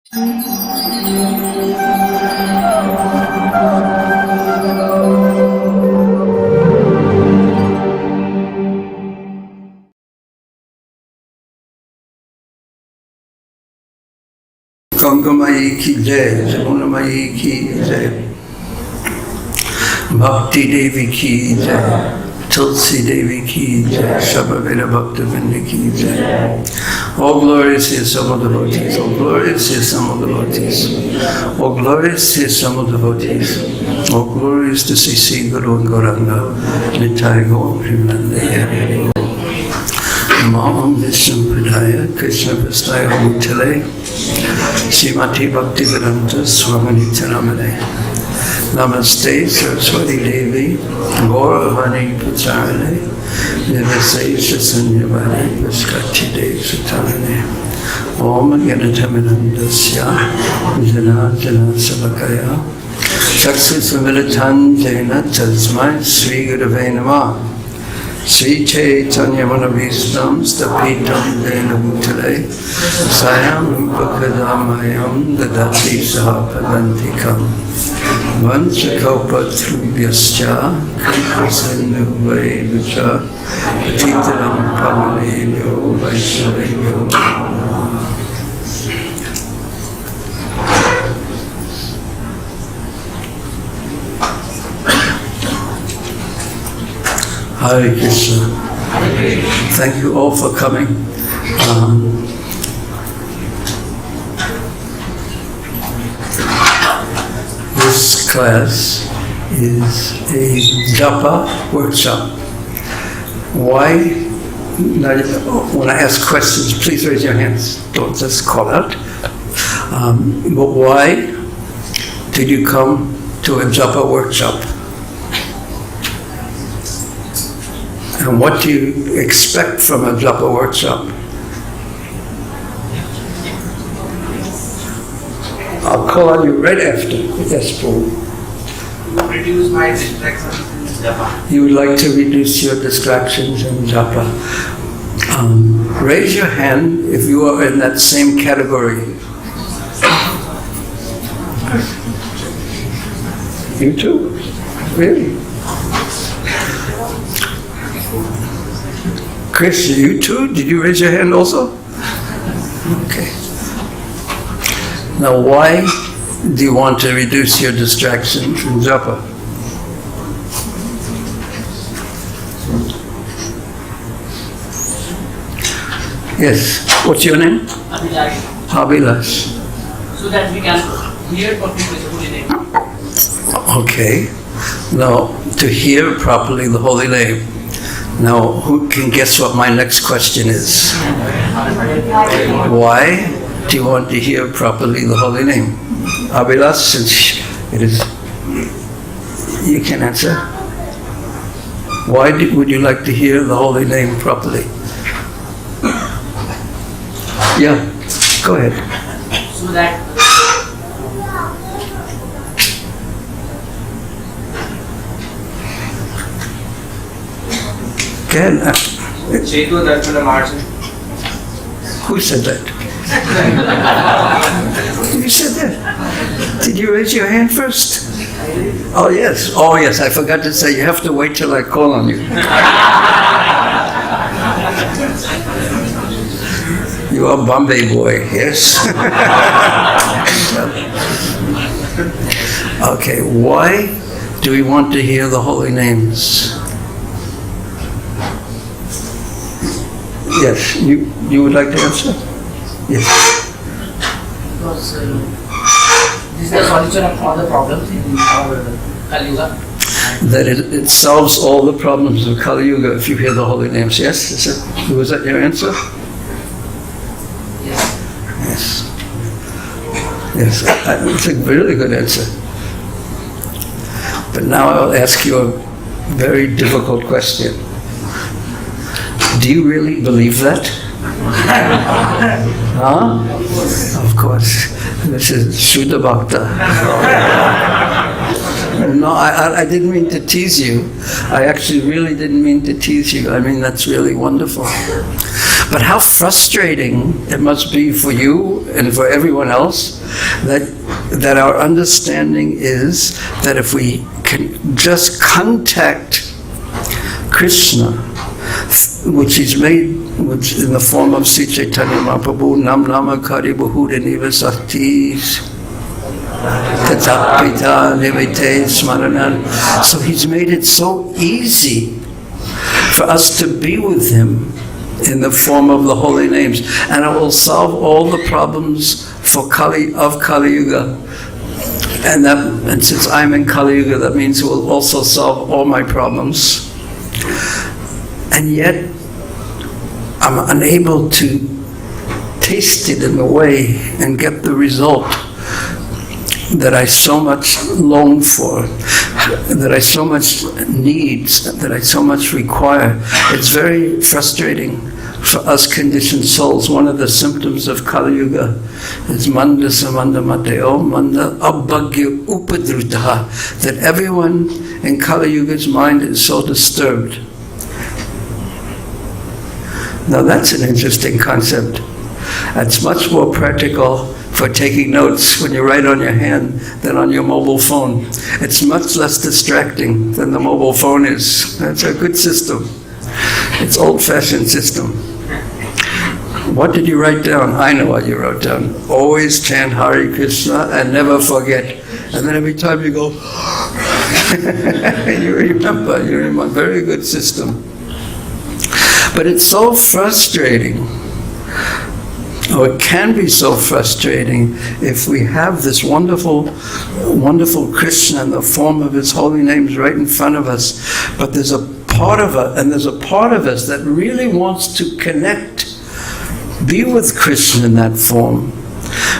Ganga Mai ki jai, Jamuna Mai ki jai, Bhakti Devi ki jai, Tulsi Devi ki jai, Shabhaveda Bhakta Vrinda ki jai. All glorious is some of the devotees, all glorious is some of the devotees, all glorious is some of the devotees, all glorious to see Guru and Gauranga, Nitai Gaur Premanande. Namo Vishnu Pradaya, Krishna Vastaya Bhutale, Srimati Bhaktivedanta Swami Nityanamane. Namaste Saraswati Devi, Gauravani Pacharane, Nivasesha Sanyavani, Paskati Devi Satarane. Om Ganatamanandasya, Janajana Savakaya, Saksasamilatam Jena Tasmai Sri Gurave Namah. Sri Chaitanya Manavishtam Stapitam Dena Bhutale Sayam Rupakadamayam Dadati Sahapadantikam Vanchakopatrubhyascha Kripasinuvaivacha Patitaram Pavanebhyo Vaishnavebhyo. Hare Krishna. Thank you all for coming. This class is a Japa workshop. Why? When I ask questions, please raise your hands. Don't just call out. But why did you come to a Japa workshop? And what do you expect from a Japa workshop? I'll call on you right after. Yes, Prabhu. Reduce my distractions in Japa. You would like to reduce your distractions in Japa. Raise your hand if you are in that same category. You too? Really? Chris, you too? Did you raise your hand also? Okay. Now, why do you want to reduce your distractions from Japa? Yes. What's your name? Abhilash. Abhilash. So that we can hear properly the holy name. Okay. Now, to hear properly the holy name. Now, who can guess what my next question is? Why do you want to hear properly the holy name? Abhilash, since it is, you can answer. Why would you like to hear the holy name properly? Yeah, go ahead. So that Jehu, who said that? You said that? Did you raise your hand first? Oh yes, I forgot to say you have to wait till I call on you. You are Bombay boy, yes? Okay, why do we want to hear the holy names? Yes, you would like to answer? Yes. because this is the solution of all the problems in our Kali Yuga. That it solves all the problems of Kali Yuga if you hear the holy names. Yes? Was that your answer? Yes. Yes. It's a really good answer. But now I'll ask you a very difficult question. Do you really believe that? Huh? Of course. This is Shuddha Bhakta. No, I didn't mean to tease you. I actually really didn't mean to tease you. I mean, that's really wonderful. But how frustrating it must be for you and for everyone else that our understanding is that if we can just contact Krishna, which He's made which in the form of Sri Chaitanya Mahaprabhu, Nam Nama Kari Bahuda Niva Saktis, Tatapita Nivite Smaranan. So He's made it so easy for us to be with Him in the form of the holy names, and it will solve all the problems for Kali Yuga. And since I'm in Kali Yuga, that means it will also solve all my problems. And yet, I'm unable to taste it in the way and get the result that I so much long for, that I so much need, that I so much require. It's very frustrating for us conditioned souls. One of the symptoms of Kali Yuga is manda samanda mateo, manda abhagya upadrutaha, that everyone in Kali Yuga's mind is so disturbed. Now that's an interesting concept. It's much more practical for taking notes when you write on your hand than on your mobile phone. It's much less distracting than the mobile phone is. That's a good system. It's old-fashioned system. What did you write down? I know what you wrote down. Always chant Hare Krishna and never forget. And then every time you go, you remember. Very good system. But it's so frustrating, or it can be so frustrating, if we have this wonderful, wonderful Krishna in the form of His holy names right in front of us, but there's a part of us that really wants to connect, be with Krishna in that form.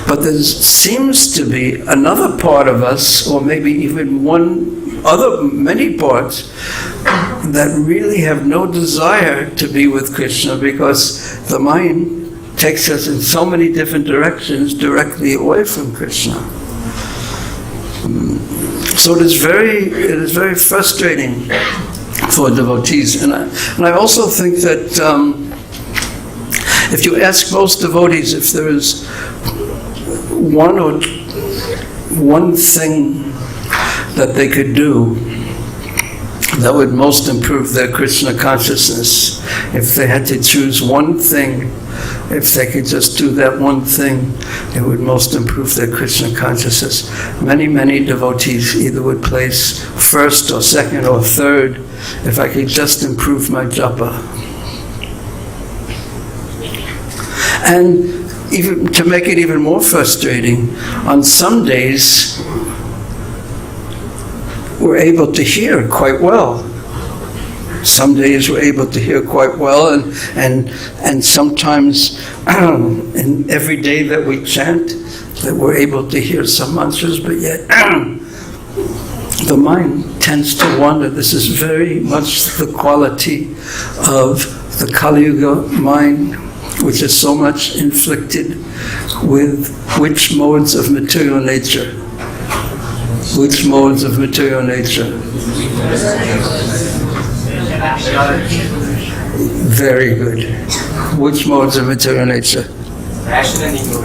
But there seems to be another part of us, or maybe even many parts, that really have no desire to be with Krishna, because the mind takes us in so many different directions directly away from Krishna. So it is very frustrating for devotees. And I also think that if you ask most devotees if there is one thing that they could do that would most improve their Krishna consciousness, if they had to choose one thing, if they could just do that one thing, it would most improve their Krishna consciousness. Many, many devotees either would place first or second or third, if I could just improve my japa. And even to make it even more frustrating, on some days we're able to hear quite well. Some days we're able to hear quite well, and sometimes in every day that we chant, that we're able to hear some mantras, but yet the mind tends to wander. This is very much the quality of the Kali Yuga mind, which is so much inflicted with which modes of material nature? Which modes of material nature? Very good. Which modes of material nature?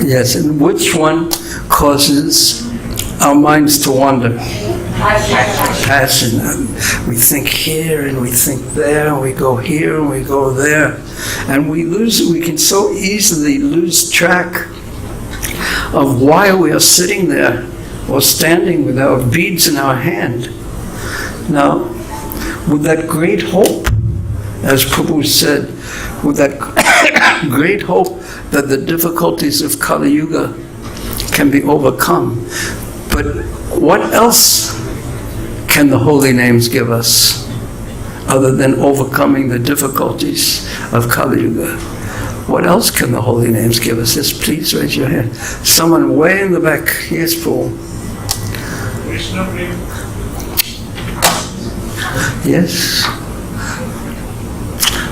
Yes, and which one causes our minds to wander? Passion. We think here and we think there, and we go here and we go there. And we can so easily lose track of why we are sitting there or standing with our beads in our hand. Now, with that great hope, as Prabhu said, with that great hope that the difficulties of Kali Yuga can be overcome. But what else can the holy names give us other than overcoming the difficulties of Kali Yuga? What else can the holy names give us? Yes, please raise your hand. Someone way in the back. Yes, Paul. Krishna Prem. Yes.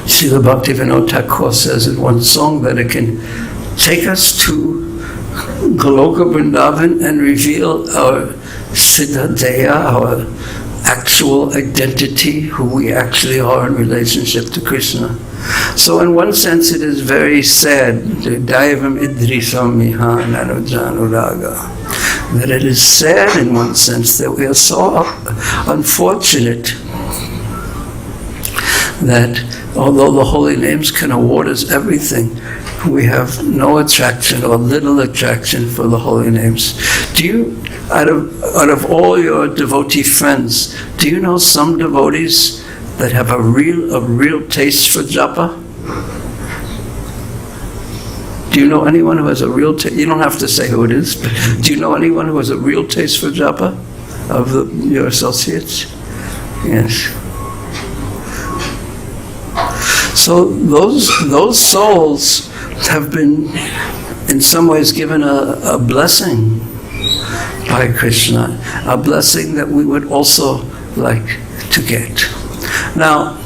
Srila Bhaktivinoda Thakur says in one song that it can take us to Goloka Vrindavan and reveal our Siddha Deha, our actual identity, who we actually are in relationship to Krishna. So in one sense it is very sad, Daivam idrisam miha nanujanuraga, that it is sad in one sense that we are so unfortunate that although the holy names can award us everything, we have no attraction or little attraction for the holy names. Do you, out of all your devotee friends, do you know some devotees that have a real taste for japa? Do you know anyone who has a real taste? You don't have to say who it is, but do you know anyone who has a real taste for japa of your associates? Yes. So those souls have been in some ways given a blessing by Krishna, a blessing that we would also like to get. Now,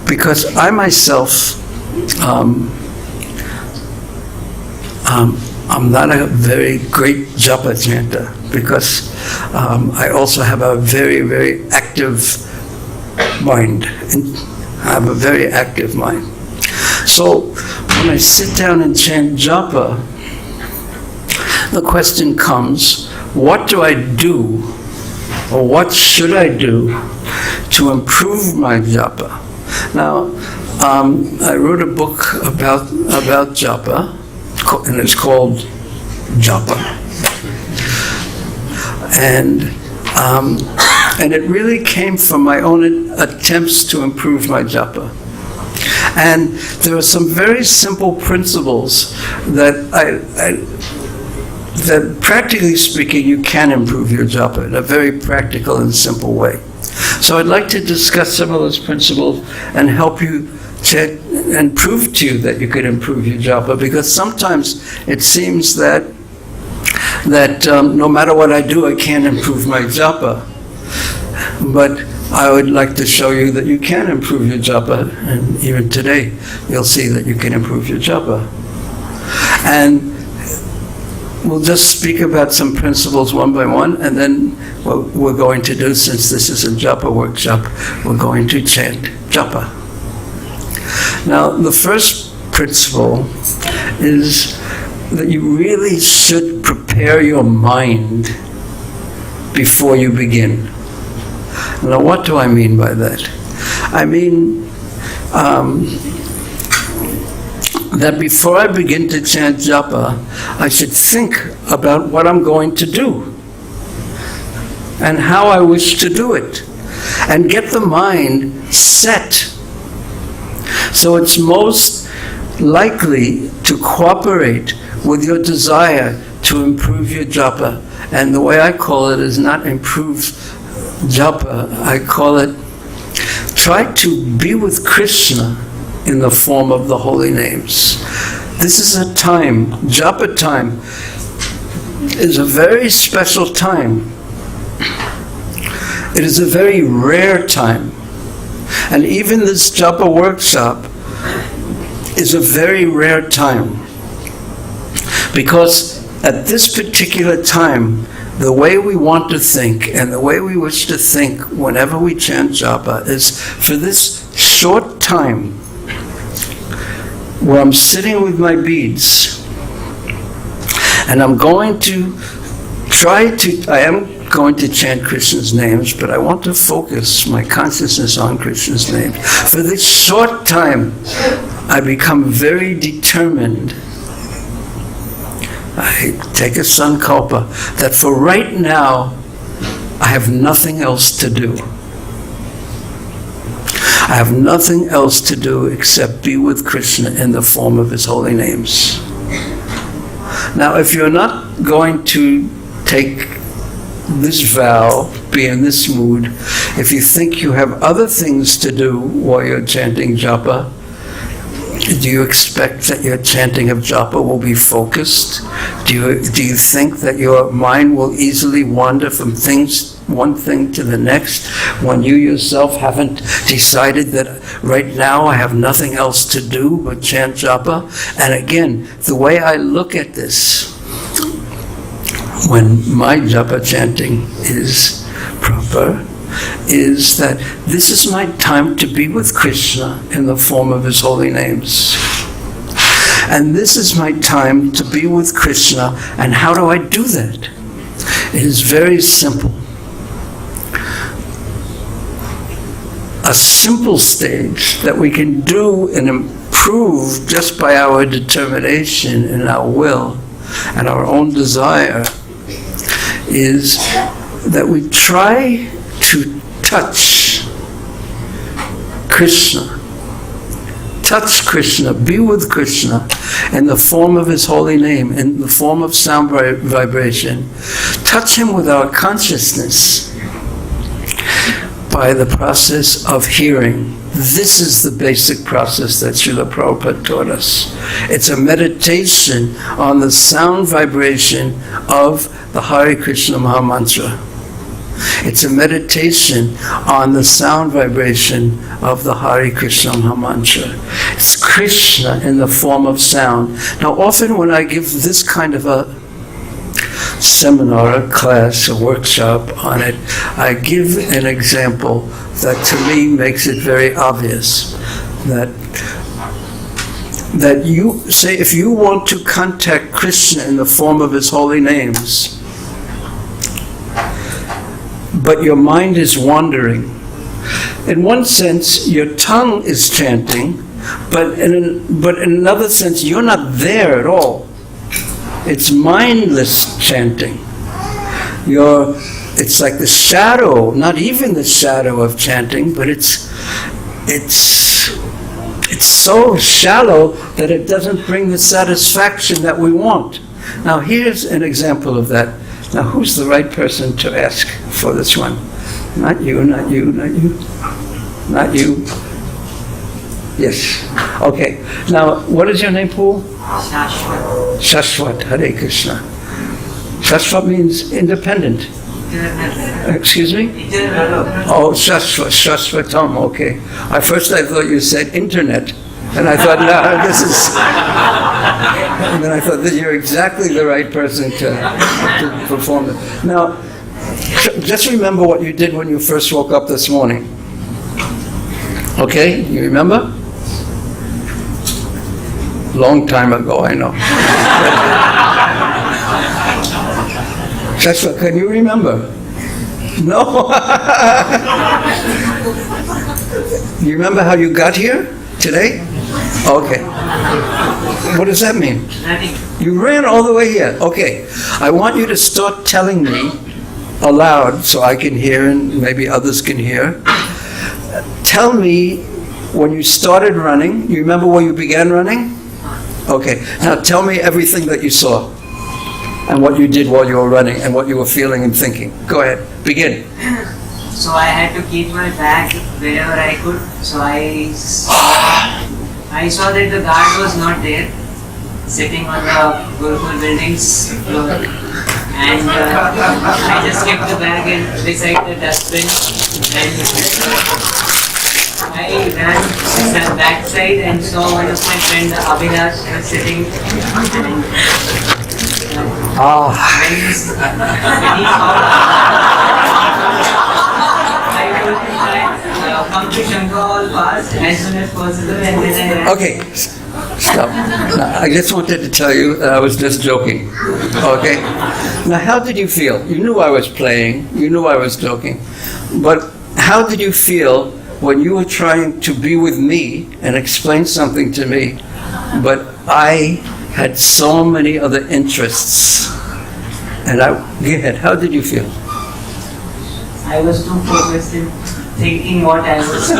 because I myself, I'm not a very great japa chanter, because I also have a very, very active mind. I have a very active mind. So when I sit down and chant japa, the question comes, what do I do, or what should I do to improve my japa? Now, I wrote a book about japa, and it's called Japa. And it really came from my own attempts to improve my japa. And there are some very simple principles that that practically speaking you can improve your japa in a very practical and simple way. So I'd like to discuss some of those principles and help you and prove to you that you can improve your japa, because sometimes it seems that no matter what I do, I can't improve my japa. But I would like to show you that you can improve your japa, and even today you'll see that you can improve your japa. And we'll just speak about some principles one by one, and then what we're going to do, since this is a japa workshop, we're going to chant japa. Now, the first principle is that you really should prepare your mind before you begin. Now, what do I mean by that? I mean that before I begin to chant japa, I should think about what I'm going to do and how I wish to do it, and get the mind set so it's most likely to cooperate with your desire to improve your japa. And the way I call it is not improve japa, I call it try to be with Krishna in the form of the holy names. This is a time, japa time is a very special time. It is a very rare time. And even this japa workshop is a very rare time, because at this particular time, the way we want to think and the way we wish to think whenever we chant japa is for this short time where I'm sitting with my beads and I'm going to I am going to chant Krishna's names, but I want to focus my consciousness on Krishna's names. For this short time, I become very determined. I take a sankalpa that for right now, I have nothing else to do. I have nothing else to do except be with Krishna in the form of his holy names. Now, if you're not going to take this vow, be in this mood, if you think you have other things to do while you're chanting japa, do you expect that your chanting of japa will be focused? Do you think that your mind will easily wander from one thing to the next, when you yourself haven't decided that right now I have nothing else to do but chant japa? And again, the way I look at this, when my japa chanting is proper, is that this is my time to be with Krishna in the form of his holy names. And this is my time to be with Krishna. And how do I do that? It is very simple. A simple stage that we can do and improve just by our determination and our will and our own desire is that we try to touch Krishna. Touch Krishna, be with Krishna in the form of his holy name, in the form of sound vibration. Touch him with our consciousness by the process of hearing. This is the basic process that Srila Prabhupada taught us. It's a meditation on the sound vibration of the Hare Krishna Mahamantra. It's a meditation on the sound vibration of the Hare Krishna Mahamantra. It's Krishna in the form of sound. Now, often when I give this kind of a seminar, a class, a workshop on it, I give an example that to me makes it very obvious. That you say, if you want to contact Krishna in the form of his holy names, but your mind is wandering, in one sense your tongue is chanting, but in another sense you're not there at all. It's mindless chanting. It's like the shadow, not even the shadow of chanting, but it's so shallow that it doesn't bring the satisfaction that we want. Now here's an example of that. Now who's the right person to ask for this one? Not you, not you, not you. Not you. Yes. Okay. Now, what is your name, Paul? Shashwat. Shashwat. Hare Krishna. Shashwat means independent. Excuse me? Oh, Shashwatam. Okay. At first I thought you said internet. And I thought, no, this is... And then I thought that you're exactly the right person to perform it. Now, just remember what you did when you first woke up this morning. Okay? You remember? Long time ago, I know. Shashwat, can you remember? No? You remember how you got here today? Okay. What does that mean? You ran all the way here. Okay. I want you to start telling me aloud so I can hear and maybe others can hear. Tell me when you started running. You remember when you began running? Okay. Now tell me everything that you saw and what you did while you were running and what you were feeling and thinking. Go ahead. Begin. So I had to keep my bag wherever I could. So I saw that the guard was not there, sitting on the Gurukul building's floor. And I just kept the bag beside the dustbin. And I ran the back side and saw one of my friends, Abhilash, was sitting. And when he saw come to Shankar fast as soon as possible and then I... Okay, stop. Now, I just wanted to tell you that I was just joking. Okay? Now, how did you feel? You knew I was playing. You knew I was joking. But how did you feel when you were trying to be with me and explain something to me, but I had so many other interests? And go ahead, how did you feel? I was too focused in thinking what I was doing.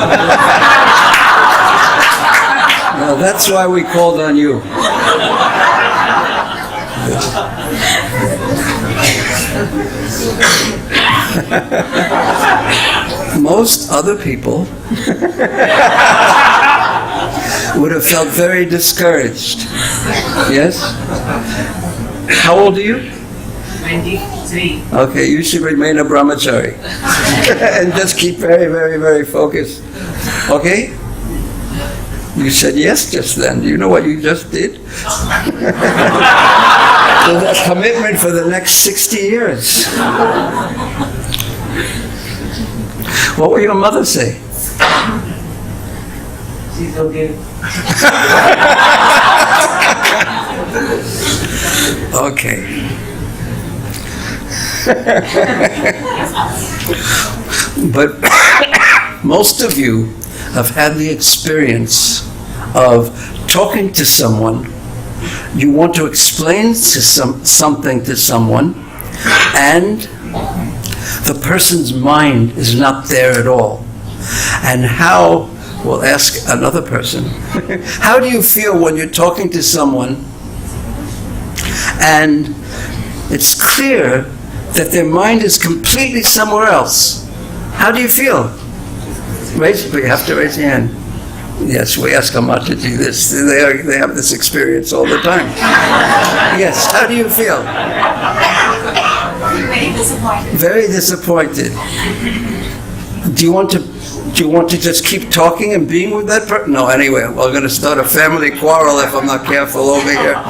Now that's why we called on you. Most other people would have felt very discouraged. Yes? How old are you? 23. Okay, you should remain a brahmachari. And just keep very, very, very focused. Okay? You said yes just then. Do you know what you just did? So that's commitment for the next 60 years. What will your mother say? She's okay. Okay. But most of you have had the experience of talking to someone. You want to explain something to someone, and the person's mind is not there at all. And how, we'll ask another person, how do you feel when you're talking to someone and it's clear that their mind is completely somewhere else? How do you feel? You have to raise your hand. Yes, we ask them not to do this. They have this experience all the time. Yes, how do you feel? Very disappointed. Very disappointed. Do you want to just keep talking and being with that person? No, anyway, we're going to start a family quarrel if I'm not careful over here.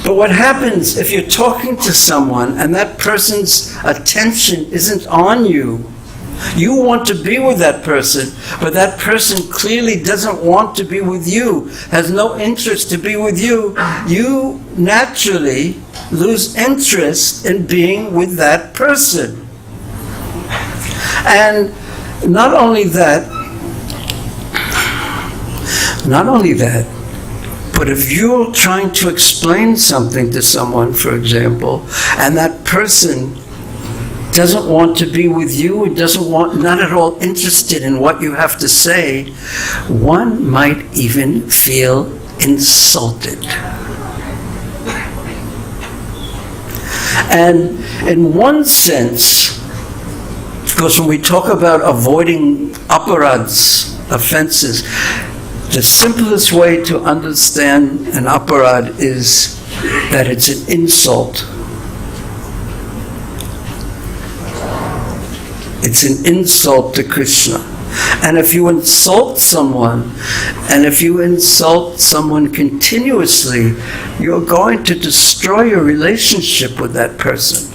But what happens if you're talking to someone and that person's attention isn't on you? You want to be with that person, but that person clearly doesn't want to be with you, has no interest to be with you. You naturally lose interest in being with that person. And not only that, but if you're trying to explain something to someone, for example, and that person doesn't want to be with you, not at all interested in what you have to say, one might even feel insulted. And in one sense, because when we talk about avoiding aparads, offenses, the simplest way to understand an aparad is that it's an insult. It's an insult to Krishna. And if you insult someone, continuously, you're going to destroy your relationship with that person.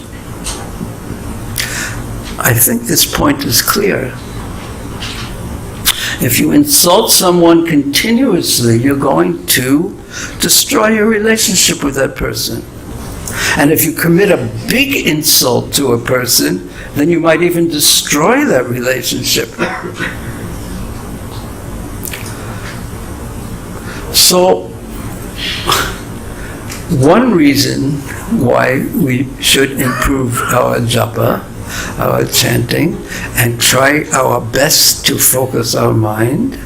I think this point is clear. If you insult someone continuously, you're going to destroy your relationship with that person. And if you commit a big insult to a person, then you might even destroy that relationship. So, one reason why we should improve our japa, our chanting, and try our best to focus our mind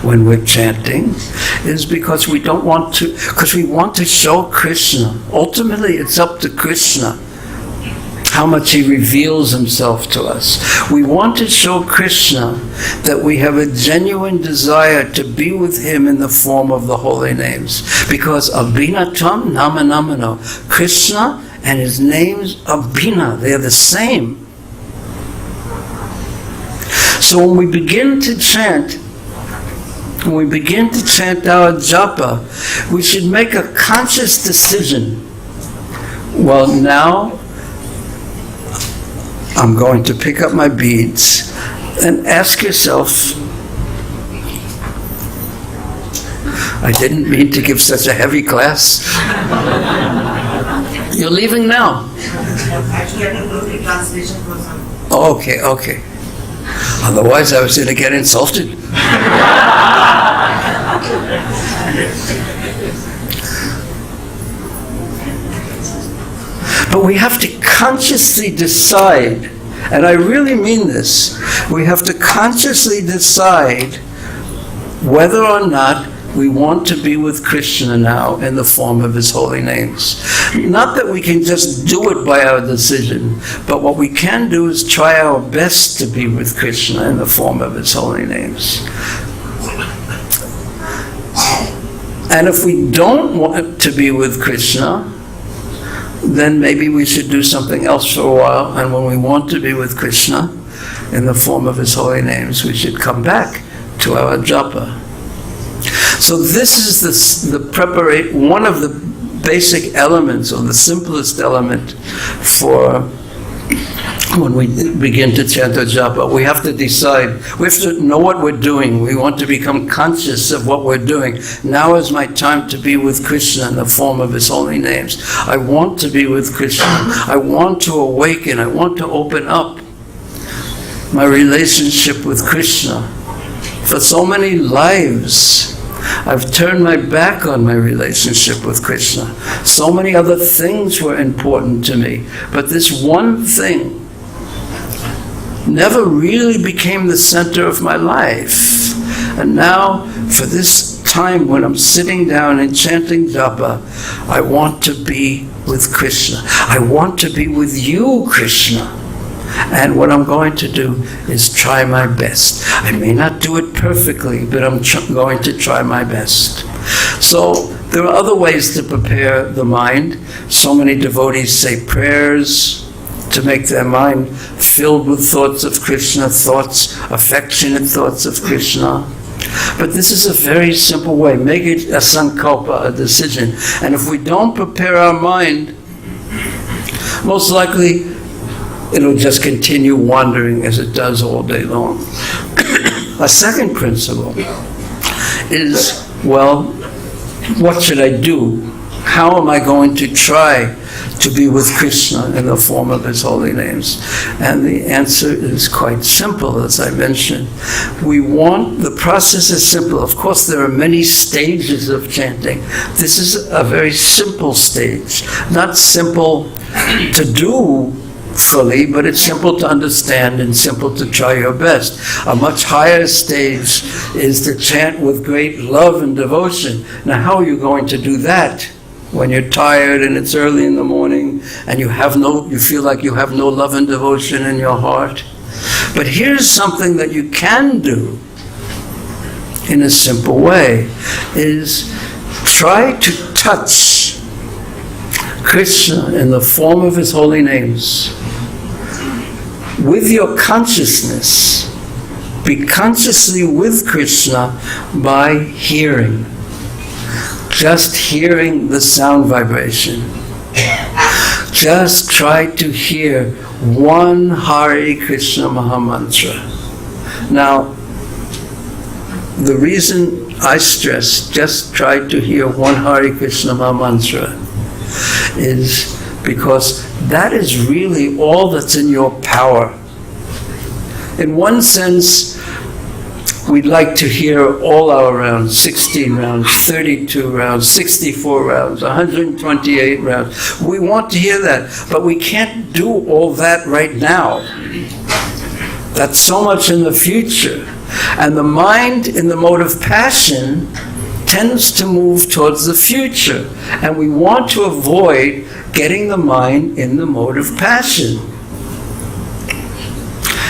when we're chanting, is because we want to show Krishna. Ultimately, it's up to Krishna how much he reveals himself to us. We want to show Krishna that we have a genuine desire to be with him in the form of the holy names. Because Abhinatam Nama Namano, Krishna and his names Abhina, they're the same. So when we begin to chant our japa, we should make a conscious decision. Well, now I'm going to pick up my beads, and ask yourself, I didn't mean to give such a heavy class. You're leaving now. Actually, I can do the translation for some. Okay. Otherwise, I was going to get insulted. But we have to consciously decide, and I really mean this, we have to consciously decide whether or not we want to be with Krishna now in the form of his holy names. Not that we can just do it by our decision, but what we can do is try our best to be with Krishna in the form of his holy names. And if we don't want to be with Krishna, then maybe we should do something else for a while, and when we want to be with Krishna in the form of his holy names, we should come back to our japa. So this is one of the basic elements, or the simplest element, for when we begin to chant the japa. We have to decide. We have to know what we're doing. We want to become conscious of what we're doing. Now is my time to be with Krishna in the form of His holy names. I want to be with Krishna. I want to awaken. I want to open up my relationship with Krishna. For so many lives, I've turned my back on my relationship with Krishna. So many other things were important to me, but this one thing never really became the center of my life. And now, for this time when I'm sitting down and chanting japa, I want to be with Krishna. I want to be with you, Krishna. And what I'm going to do is try my best. I may not do it perfectly, but I'm going to try my best. So there are other ways to prepare the mind. So many devotees say prayers to make their mind filled with thoughts of Krishna, affectionate thoughts of Krishna. But this is a very simple way. Make it a sankalpa, a decision. And if we don't prepare our mind, most likely it'll just continue wandering as it does all day long. A second principle is, well, what should I do? How am I going to try to be with Krishna in the form of His holy names? And the answer is quite simple, as I mentioned. The process is simple. Of course, there are many stages of chanting. This is a very simple stage. Not simple to do fully, but it's simple to understand and simple to try your best. A much higher stage is to chant with great love and devotion. Now, how are you going to do that when you're tired and it's early in the morning and you feel like you have no love and devotion in your heart? But here's something that you can do in a simple way, is try to touch Krishna in the form of His holy names with your consciousness. Be consciously with Krishna by hearing. Just hearing the sound vibration. Just try to hear one Hare Krishna Mahamantra. Now, the reason I stress just try to hear one Hare Krishna Mahamantra is because that is really all that's in your power. In one sense, we'd like to hear all our rounds, 16 rounds, 32 rounds, 64 rounds, 128 rounds. We want to hear that, but we can't do all that right now. That's so much in the future. And the mind in the mode of passion tends to move towards the future. And we want to avoid getting the mind in the mode of passion.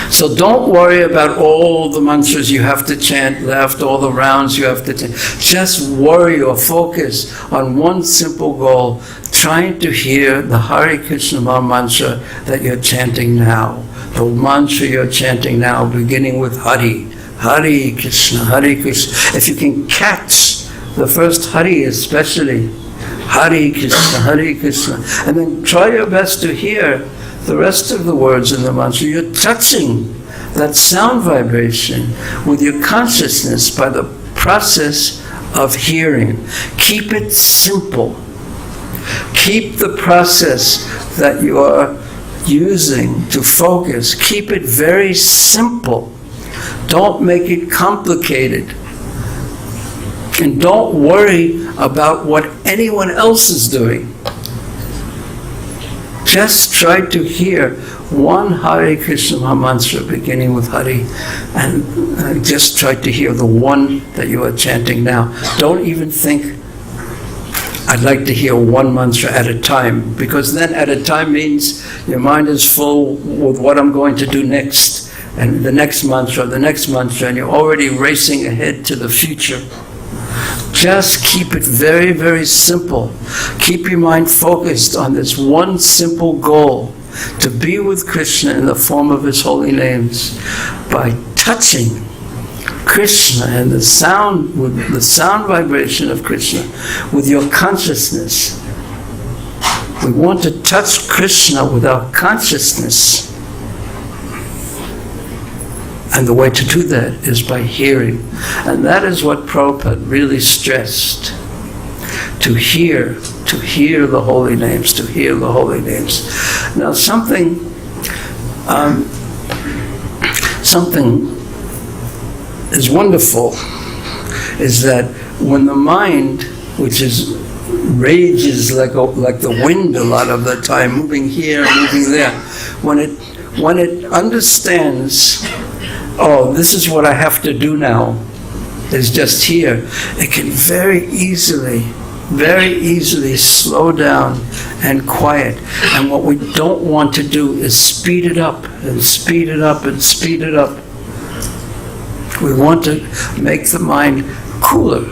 So don't worry about all the mantras you have to chant left, all the rounds you have to chant. Just worry or focus on one simple goal, trying to hear the Hare Krishna Maha Mantra that you're chanting now. The mantra you're chanting now, beginning with Hari. Hare Krishna, Hare Krishna. If you can catch the first Hari especially, Hare Krishna, Hare Krishna, and then try your best to hear the rest of the words in the mantra. You're touching that sound vibration with your consciousness by the process of hearing. Keep it simple. Keep the process that you are using to focus, keep it very simple. Don't make it complicated. And don't worry about what anyone else is doing. Just try to hear one Hare Krishna Maha Mantra beginning with Hari, and just try to hear the one that you are chanting now. Don't even think, I'd like to hear one mantra at a time, because then at a time means your mind is full with what I'm going to do next, and the next mantra, and you're already racing ahead to the future. Just keep it very, very simple. Keep your mind focused on this one simple goal, to be with Krishna in the form of His holy names by touching Krishna and the sound, with the sound vibration of Krishna, with your consciousness. We want to touch Krishna with our consciousness. And the way to do that is by hearing. And that is what Prabhupada really stressed. To hear the holy names, to hear the holy names. Now something is wonderful is that when the mind, which rages like the wind a lot of the time, moving here, moving there, when it understands, oh, this is what I have to do now, is just here, it can very easily slow down and quiet. And what we don't want to do is speed it up and speed it up and speed it up. We want to make the mind cooler.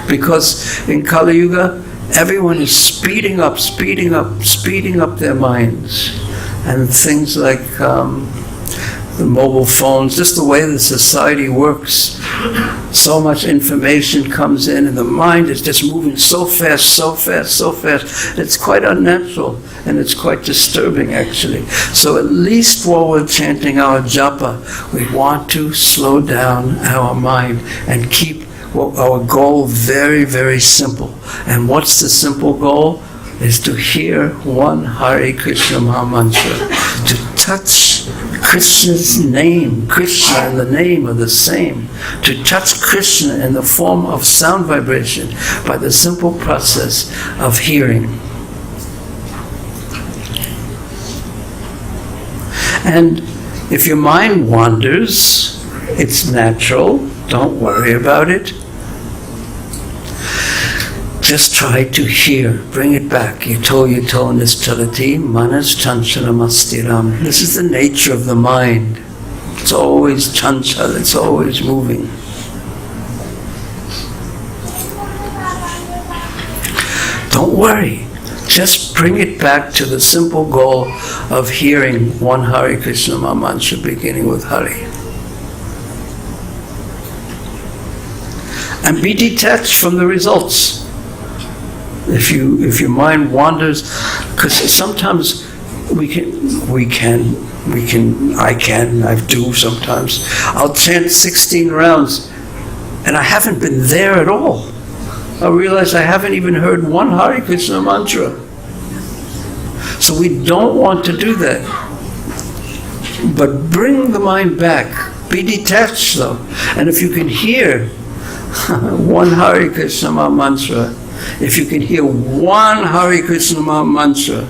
Because in Kali Yuga, everyone is speeding up their minds. And things like the mobile phones, just the way the society works. So much information comes in and the mind is just moving so fast. It's quite unnatural and it's quite disturbing actually. So at least while we're chanting our japa, we want to slow down our mind and keep our goal very, very simple. And what's the simple goal? Is to hear one Hare Krishna Maha Mantra, to touch Krishna's name. Krishna and the name are the same. To touch Krishna in the form of sound vibration by the simple process of hearing. And if your mind wanders, it's natural, don't worry about it. Just try to hear, bring it back. Yato nischalati manas chanchalamasstiram. This is the nature of the mind. It's always chanchal, it's always moving. Don't worry. Just bring it back to the simple goal of hearing one Hare Krishna Maha Mantra beginning with Hare. And be detached from the results. If your mind wanders, because sometimes I do sometimes. I'll chant 16 rounds and I haven't been there at all. I realize I haven't even heard one Hare Krishna mantra. So we don't want to do that. But bring the mind back. Be detached though. And if you can hear one Hare Krishna mantra, if you can hear one Hare Krishna mantra,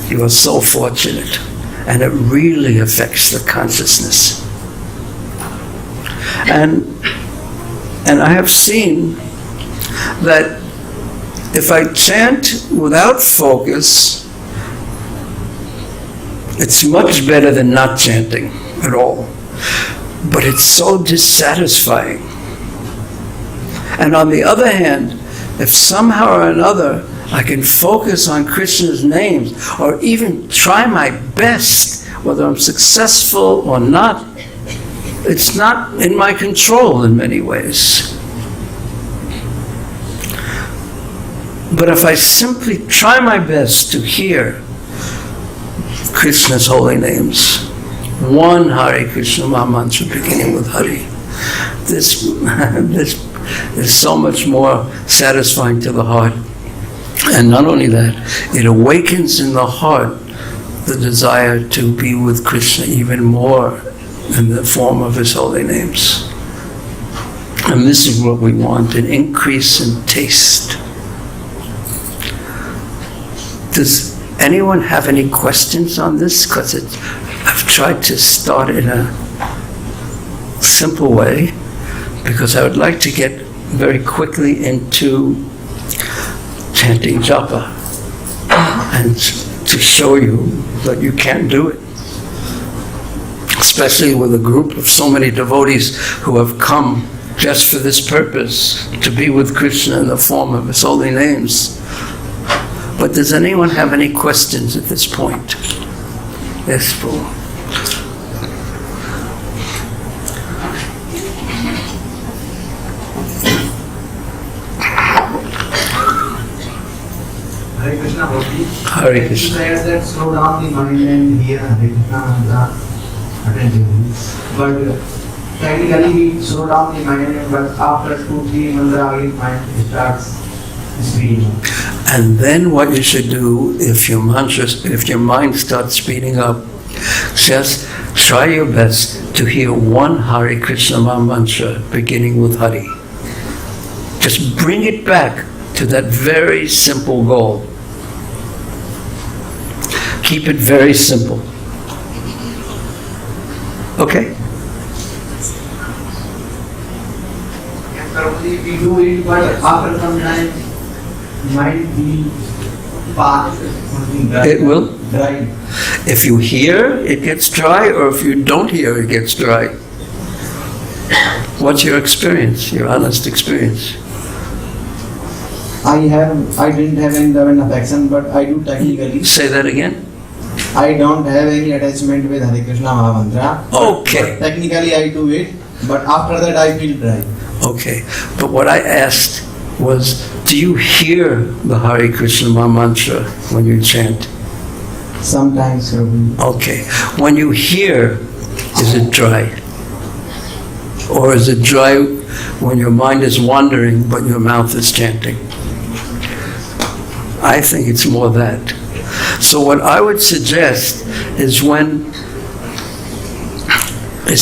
you are so fortunate. And it really affects the consciousness. And I have seen that if I chant without focus, it's much better than not chanting at all. But it's so dissatisfying. And on the other hand, if somehow or another I can focus on Krishna's names, or even try my best, whether I'm successful or not, it's not in my control in many ways. But if I simply try my best to hear Krishna's holy names, one Hare Krishna Maha Mantra beginning with Hare, this is so much more satisfying to the heart. And not only that, it awakens in the heart the desire to be with Krishna even more in the form of his holy names. And this is what we want, an increase in taste. Does anyone have any questions on this? Because I've tried to start in a simple way, because I would like to get very quickly into chanting japa and to show you that you can do it. Especially with a group of so many devotees who have come just for this purpose, to be with Krishna in the form of his holy names. But does anyone have any questions at this point? Yes, Prabhu. Hare Krishna, Bhakti. Hare Krishna. Says that slow down the mind and hear Hare Krishna mantra. attention. But technically we slow down the mind, but after 2-3 mantra again mind starts speeding up. And then what you should do, if your mind starts speeding up, just try your best to hear one Hare Krishna Maha Mantra beginning with Hari. Just bring it back to that very simple goal. Keep it very simple. Okay? Probably we do it, but after some time, mind will pass something dry. It will. Dry. If you hear, it gets dry, or if you don't hear, it gets dry. What's your experience, your honest experience? I didn't have any love and affection, but I do technically. Say that again. I don't have any attachment with Hare Krishna Maha Mantra. Okay. But technically I do it, but after that I feel dry. Okay. But what I asked was, do you hear the Hare Krishna Maha Mantra when you chant? Sometimes, Prabhu. Okay. When you hear, is it dry? Or is it dry when your mind is wandering but your mouth is chanting? I think it's more that. So what I would suggest is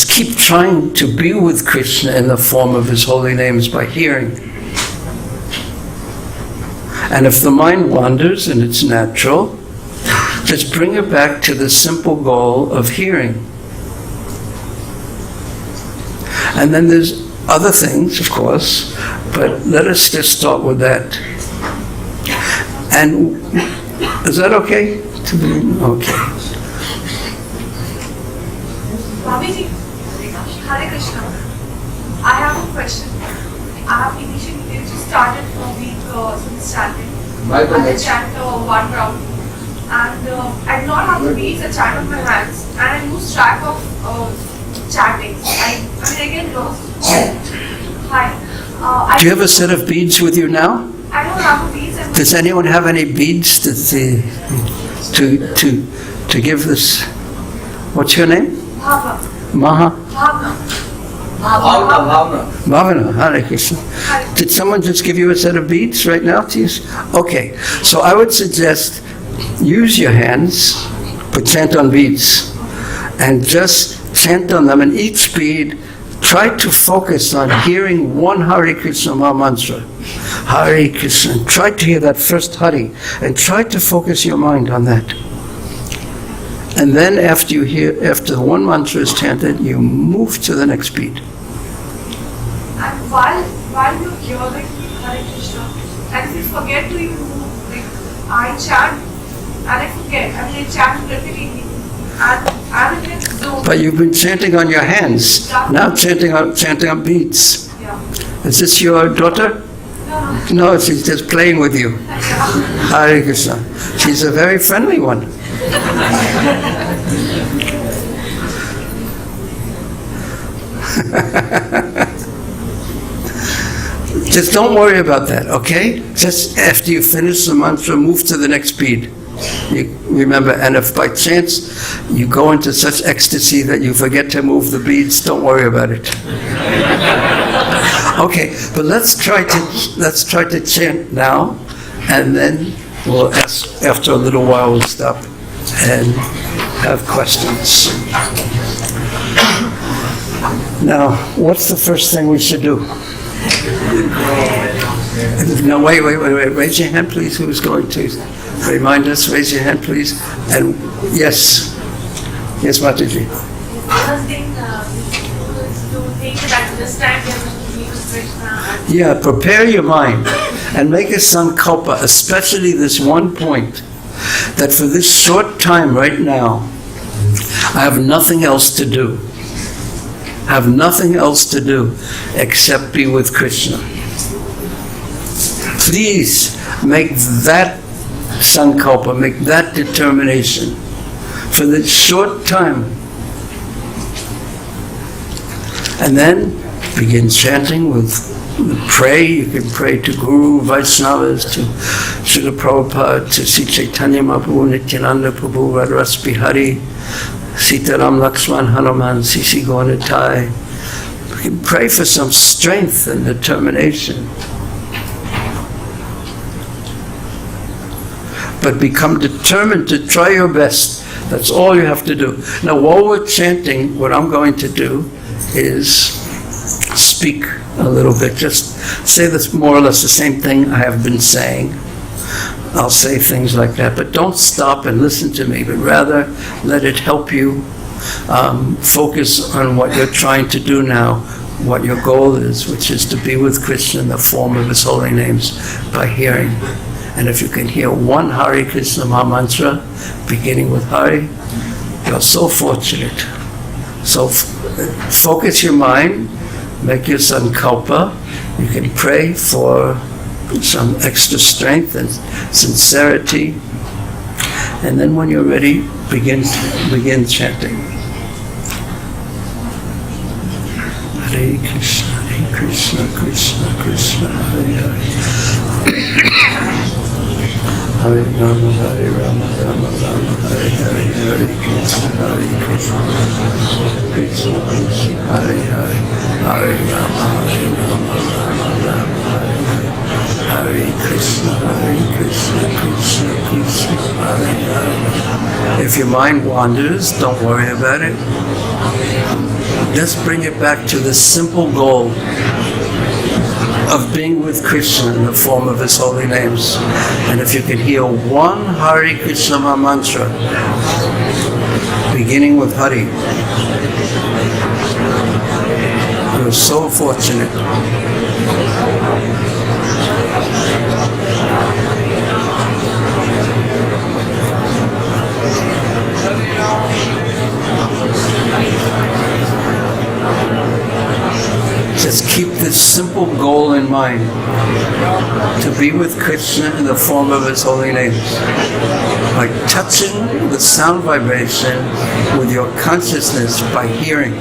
keep trying to be with Krishna in the form of his holy names by hearing. And if the mind wanders, and it's natural, just bring it back to the simple goal of hearing. And then there's other things, of course, but let us just start with that. And is that okay? Okay. Swamiji, Hare Krishna. I have a question. I have initially just started a week since chanting. I chant one round. And I do not have the beads, I chant on my hands. And I lose track of chanting. I get lost. Hi. Do you have a set of beads with you now? I don't have a beads. Does anyone have any beads to give this? What's your name? Bhavna. Bhavana, Hare Krishna. Did someone just give you a set of beads right now to use? Okay, so I would suggest use your hands, but chant on beads. And just chant on them, and each bead, try to focus on hearing one Hare Krishna Maha Mantra. Hare Krishna. Try to hear that first Hari, and try to focus your mind on that. And then after the one mantra is chanted, you move to the next beat. And while you're hearing Hare Krishna, and if you forget to even move, like I chant and I forget, and I chant repeatedly, and I'm in the zone. But you've been chanting on your hands. Now chanting on beats. Yeah. Is this your daughter? No, she's just playing with you. Hare Krishna. She's a very friendly one. Just don't worry about that, okay? Just after you finish the mantra, move to the next bead. You remember, and if by chance you go into such ecstasy that you forget to move the beads, don't worry about it. Okay, but let's try to chant now, and then we'll ask. After a little while, we'll stop and have questions. Now, what's the first thing we should do? No, wait. Raise your hand, please. Who's going to remind us? Raise your hand, please. And yes, Mataji. First thing to think that this time we are going to meet with Krishna. Yeah, prepare your mind and make a sankalpa, especially this one point, that for this short time right now, I have nothing else to do. I have nothing else to do except be with Krishna. Please make that sankalpa, make that determination for this short time. And then begin chanting pray. You can pray to Guru, Vaishnavas, to Srila Prabhupada, to Sri Chaitanya Mahaprabhu, Nityananda Prabhu, Radharasi Bihari, Sitaram Lakshman Hanuman Sisi Gonatai. We can pray for some strength and determination. But become determined to try your best. That's all you have to do. Now, while we're chanting, what I'm going to do is speak a little bit. Just say this more or less the same thing I have been saying. I'll say things like that, but don't stop and listen to me, but rather let it help you focus on what you're trying to do now, what your goal is, which is to be with Krishna in the form of his holy names by hearing. And if you can hear one Hare Krishna Maha Mantra, beginning with Hare, you're so fortunate. So focus your mind, make your sankalpa. You can pray for some extra strength and sincerity. And then when you're ready, begin chanting. Hare Krishna, Krishna, Krishna, Hare Hare. Hare Rama, Hare Rama, Rama Rama, Hare Hare, Hare Krishna, Krishna, Krishna, Hare Hare, Hare Rama, Rama Rama, Hare Hare, Hare Krishna, Krishna, Krishna, Hare Hare. If your mind wanders, don't worry about it. Just bring it back to the simple goal of being with Krishna in the form of his holy names. And if you can hear one Hare Krishna Maha Mantra, beginning with Hare, you're so fortunate. Just keep this simple goal in mind, to be with Krishna in the form of his holy names. By touching the sound vibration with your consciousness by hearing.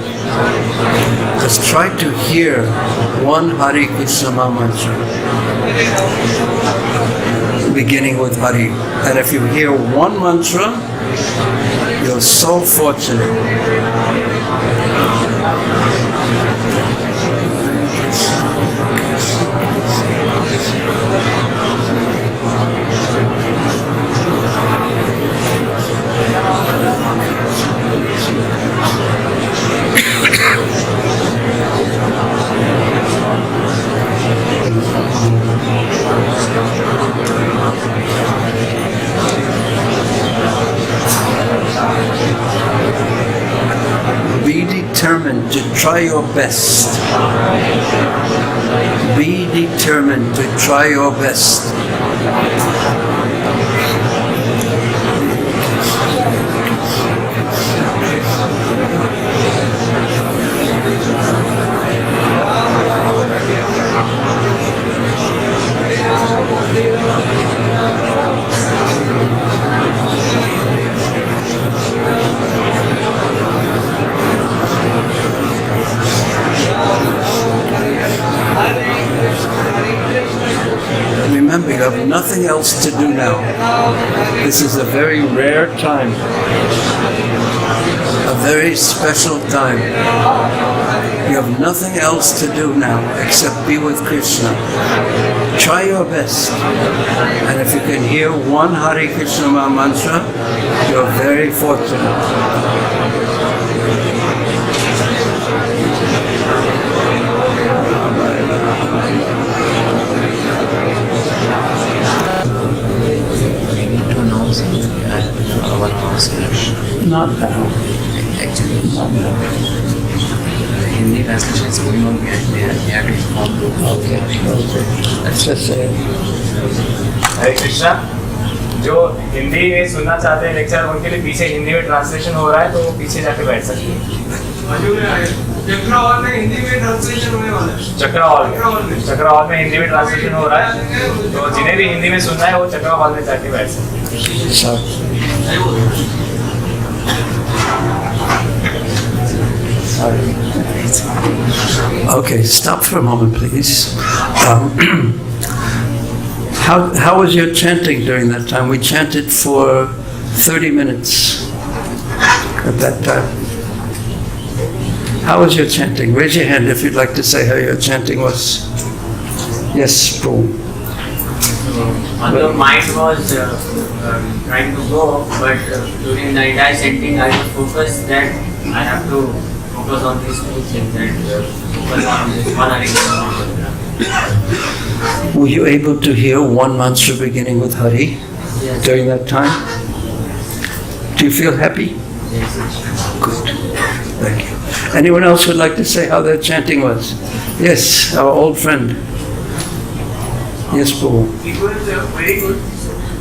Just try to hear one Hare Krishna Maha Mantra, beginning with Hare. And if you hear one mantra, you're so fortunate. Be determined to try your best. Be determined to try your best. Remember, you have nothing else to do now. This is a very rare time, a very special time. You have nothing else to do now except be with Krishna. Try your best. And if you can hear one Hare Krishna Maha Mantra, you're very fortunate. Not now. Actually, Hindi translation is going on behind there. We have to inform them. Okay. Let's just say it. हरे कृष्णा, जो हिंदी में सुनना चाहते हैं lecture, उनके लिए पीछे हिंदी में translation हो रहा है, तो वो पीछे जाके बैठ सकते हैं। चक्रा हॉल में हिंदी में ट्रांसलेशन होने वाला है। चक्रा हॉल में हिंदी में ट्रांसलेशन हो रहा है, तो जिन्हें भी हिंदी में सुनना है वो चक्रा हॉल में जाके बैठ सकते हैं। Okay, stop for a moment, please. How was your chanting during that time? We chanted for 30 minutes. at that time? How was your chanting? Raise your hand if you'd like to say how your chanting was. Yes, Prabhu. Although mind was trying to go, but during the entire chanting I was focused that I have to focus on these two things and focus on this one Hare Krishna. Were you able to hear one mantra beginning with Hari during that time? Do you feel happy? Yes. Good. Thank you. Anyone else would like to say how their chanting was? Yes, our old friend. Yes, Prabhu. It was very good,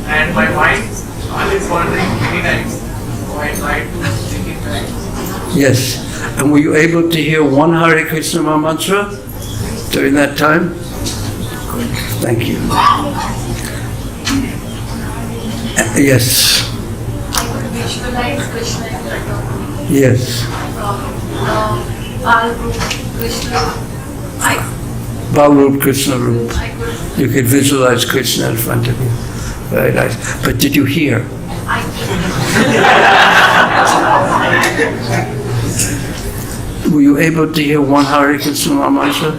and my mind always wandering many times. So I tried to take it back. Yes. And were you able to hear one Hare Krishna mantra during that time? Good. Thank you. Yes. I could visualize Krishna in front of me. Yes. Balrup Krishna. Balrup Krishna Rup. I could. You could visualize Krishna in front of you. Very nice. But did you hear? I Were you able to hear one Hare Krishna mantra?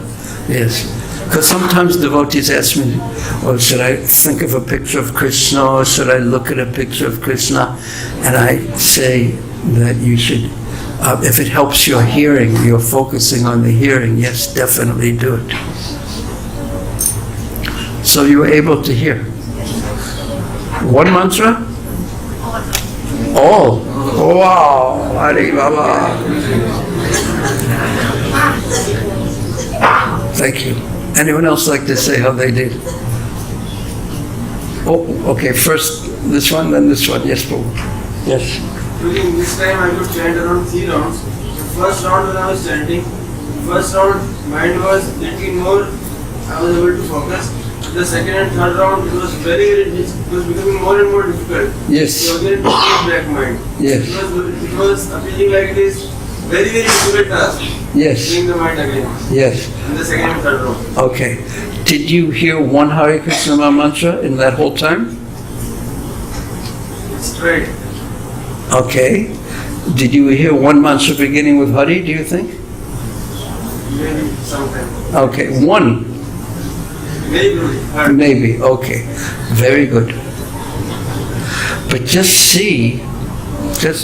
Yes. Because sometimes devotees ask me, oh, should I think of a picture of Krishna or should I look at a picture of Krishna? And I say that you should, if it helps your hearing, you're focusing on the hearing, yes, definitely do it. So you were able to hear. One mantra? All. Wow. Hare Baba. Thank you. Anyone else like to say how they did? Oh, okay. First this one, then this one. Yes, Prabhu. Yes. During this time, I could chant around 3 rounds. The first round when I was chanting, first round mind was little more, I was able to focus. The second and third round it was it was becoming more and more difficult. Yes. So again, to keep back mind. Yes. It was appearing like it is very difficult task. Yes. Bring the mind again. Yes. In the second and third round. Okay. Did you hear one Hare Krishna mantra in that whole time? Straight. Okay. Did you hear one mantra beginning with Hari, do you think? Maybe sometime. Okay. One. Maybe. Okay. Very good. But just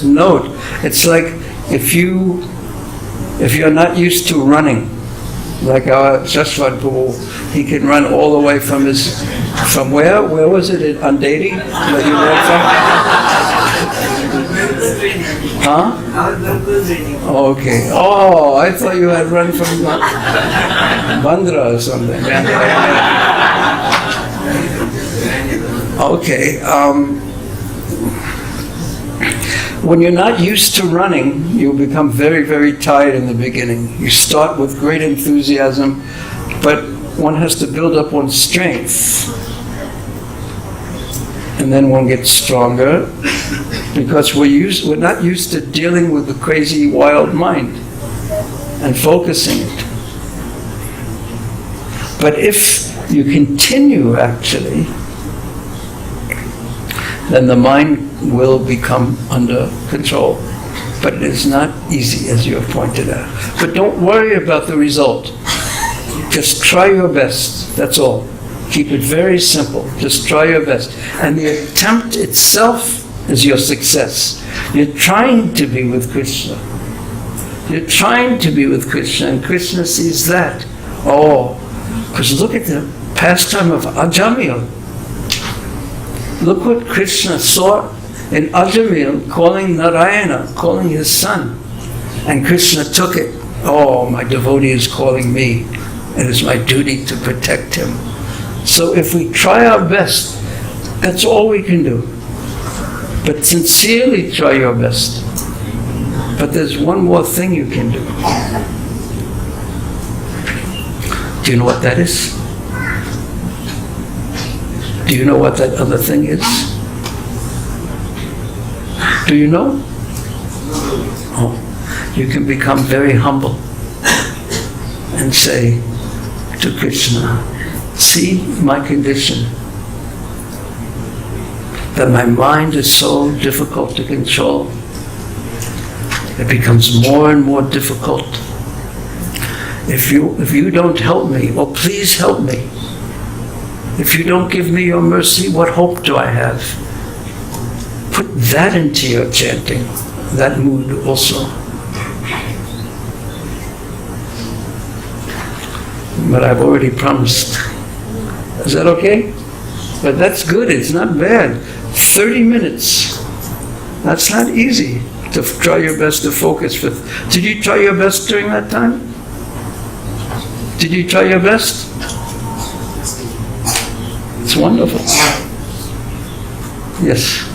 note, it's like if you're not used to running, like our Shashwat Prabhu, he can run all the way from where? Where was it? On Andheri? That you ran from? Huh? Okay. Oh, I thought you had run from Bandra or something. Okay. When you're not used to running, you become very, very tired in the beginning. You start with great enthusiasm, but one has to build up one's strength. And then one gets stronger, because we're not used to dealing with the crazy, wild mind and focusing it. But if you continue, actually, then the mind will become under control. But it is not easy, as you have pointed out. But don't worry about the result. Just try your best, that's all. Keep it very simple. Just try your best. And the attempt itself is your success. You're trying to be with Krishna. You're trying to be with Krishna, and Krishna sees that. Oh, because look at the pastime of Ajamil. Look what Krishna saw in Ajamil, calling Narayana, calling his son. And Krishna took it. Oh, my devotee is calling me. It is my duty to protect him. So if we try our best, that's all we can do. But sincerely try your best. But there's one more thing you can do. Do you know what that is? Do you know what that other thing is? Do you know? Oh, you can become very humble and say to Krishna, see my condition, that my mind is so difficult to control. it becomes more and more difficult. If you don't help me, oh please help me. If you don't give me your mercy, what hope do I have? Put that into your chanting, that mood also. But I've already promised. Is that okay? But that's good, it's not bad. 30 minutes. That's not easy to try your best to focus with. Did you try your best during that time? Did you try your best? It's wonderful. Yes.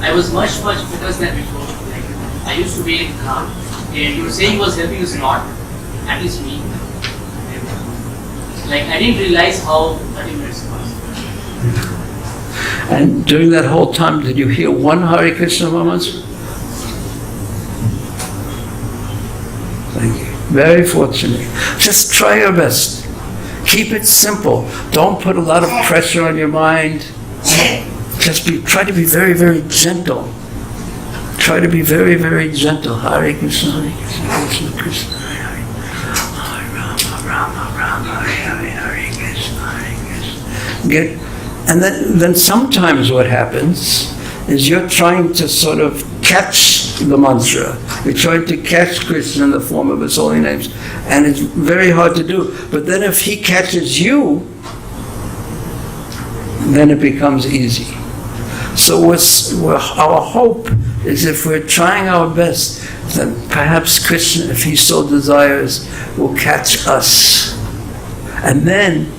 I was much focused than before. Like, I used to be calm. And you were saying was helping is not, at least me. Like I didn't realize how 30 minutes was. And during that whole time, did you hear one Hare Krishna mantra? Thank you. Very fortunate. Just try your best. Keep it simple. Don't put a lot of pressure on your mind. Just try to be very, very gentle. Try to be very, very gentle. Hare Krishna, Hare Krishna, Krishna Krishna, Hare Hare, Hare Rama, Rama, Hare Hare, Hare Krishna, Hare Krishna. And then sometimes what happens is you're trying to sort of catch the mantra. You're trying to catch Krishna in the form of his holy names. And it's very hard to do. But then if he catches you, then it becomes easy. So our hope is if we're trying our best, then perhaps Krishna, if he so desires, will catch us. And then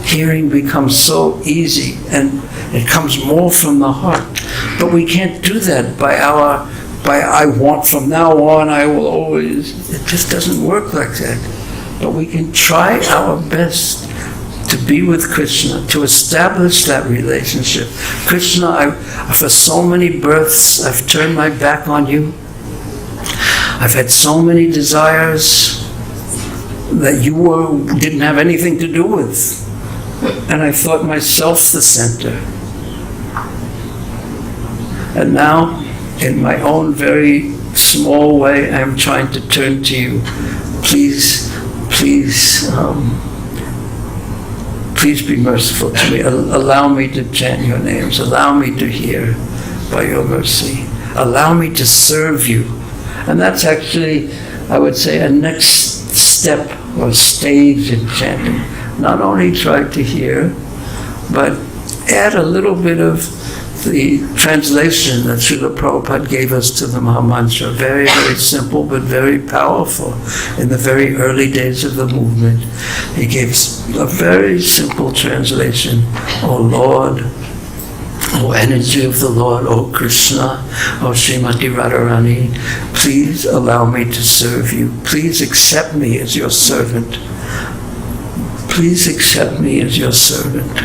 hearing becomes so easy and it comes more from the heart. But we can't do that by I want from now on, I will always. It just doesn't work like that. But we can try our best to be with Krishna, to establish that relationship. Krishna, for so many births, I've turned my back on you. I've had so many desires that you didn't have anything to do with. And I thought myself the center. And now, in my own very small way, I'm trying to turn to you. Please be merciful to me. Allow me to chant your names. Allow me to hear by your mercy. Allow me to serve you. And that's actually, I would say, a next step or stage in chanting. Not only try to hear, but add a little bit of the translation that Srila Prabhupada gave us to the Mahamantra. Very, very simple, but very powerful. In the very early days of the movement, he gave a very simple translation. O Lord, O energy of the Lord, O Krishna, O Srimati Radharani, please allow me to serve you. Please accept me as your servant. Please accept me as your servant.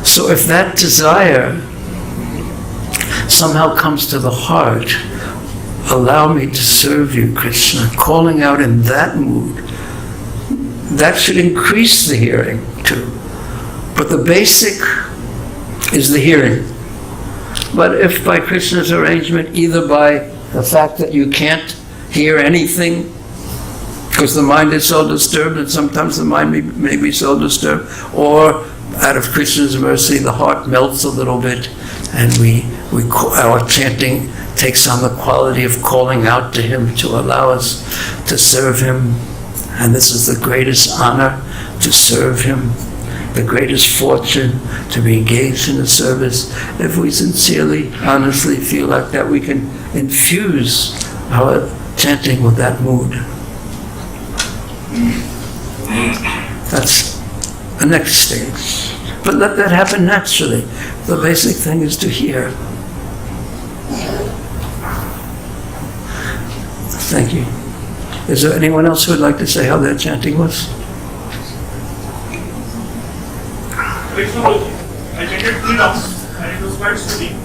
So if that desire somehow comes to the heart, allow me to serve you, Krishna, calling out in that mood, that should increase the hearing too. But the basic is the hearing. But if by Krishna's arrangement, either by the fact that you can't hear anything, because the mind is so disturbed, and sometimes the mind may be so disturbed, or out of Krishna's mercy, the heart melts a little bit, and our chanting takes on the quality of calling out to Him to allow us to serve Him. And this is the greatest honor, to serve Him, the greatest fortune, to be engaged in the service. If we sincerely, honestly feel like that, we can infuse our chanting with that mood. That's the next stage. But let that happen naturally. The basic thing is to hear. Thank you. Is there anyone else who would like to say how their chanting was? I chanted 3 rounds and it was quite soothing.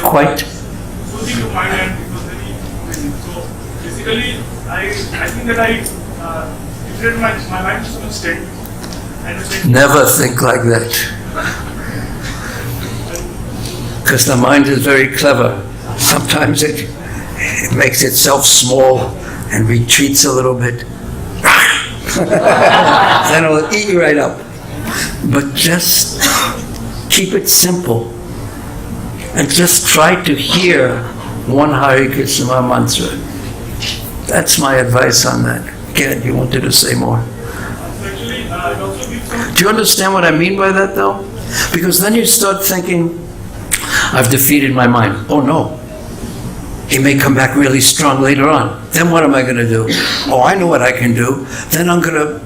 Quite? Soothing to mind, and it was very amazing. So basically, I think that I lifted my mind to some extent. Never think like that. Because the mind is very clever. Sometimes it makes itself small and retreats a little bit. Then it'll eat you right up. But just keep it simple. And just try to hear one Hare Krishna mantra. That's my advice on that. Ken, you wanted to say more? Actually, it also gives some. Do you understand what I mean by that, though? Because then you start thinking, I've defeated my mind. Oh no. He may come back really strong later on. Then what am I going to do? Oh, I know what I can do. Then I'm going to...